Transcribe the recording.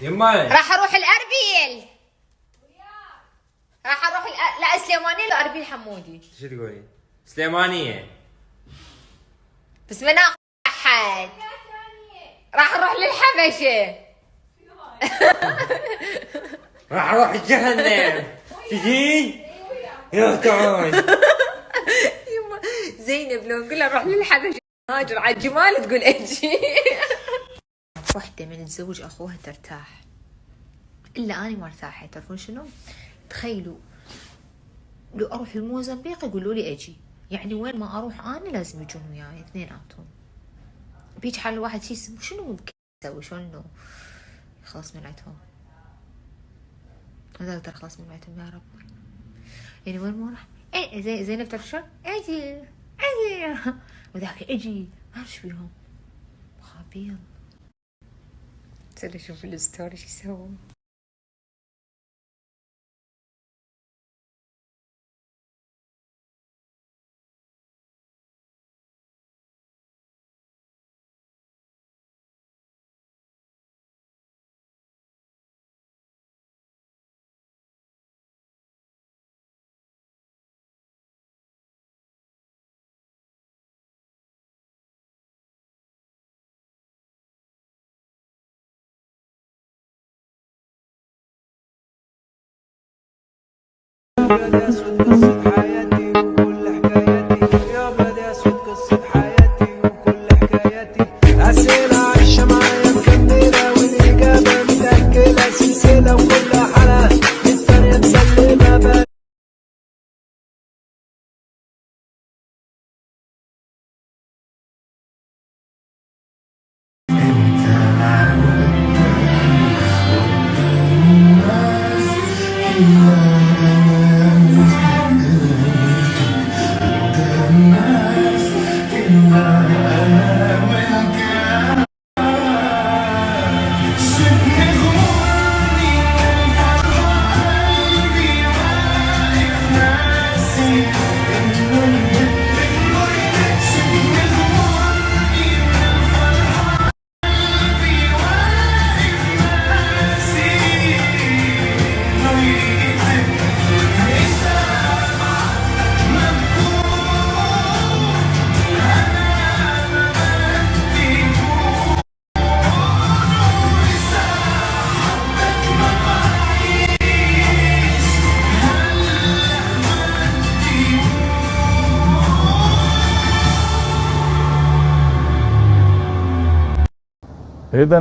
يماي راح اروح الاربيل. راح اروح لا سليمانيه لو اربيل حمودي. شو تقولي؟ سليمانية. بس ما ناخذ احد. راح اروح للحبشه. راح اروح جهنم. تجي؟ يا تعال. يما زينب لو نقول لها نروح للحبشه هاجر على الجمال تقول اجي. وحده من تزوج اخوها ترتاح الا اني ما ارتاحت. تعرفون شنو؟ تخيلوا لو اروح الموزمبيق يقولوا لي اجي، يعني وين ما اروح انا لازم يجون وياي اثنيناتهم. بيجي حال الواحد شي شنو ممكن يسوي؟ شلون انه يخلص من عندهم؟ انا اقدر اخلص من عندهم يا رب. يعني وين ما اروح اي زينب تعرف شلون؟ اجي وذاك اجي ما اعرف ايش بيهم خابين. شوف الستوري شو يسوون. ابيض اسود قصة حياتي وكل حكاياتي. يا ابيض اسود قصة حياتي وكل حكاياتي. اسئلة عايشة معايا مكملة والاجابة متأكلة سلسلة وكل حلقة الثانية مسلمة. إذا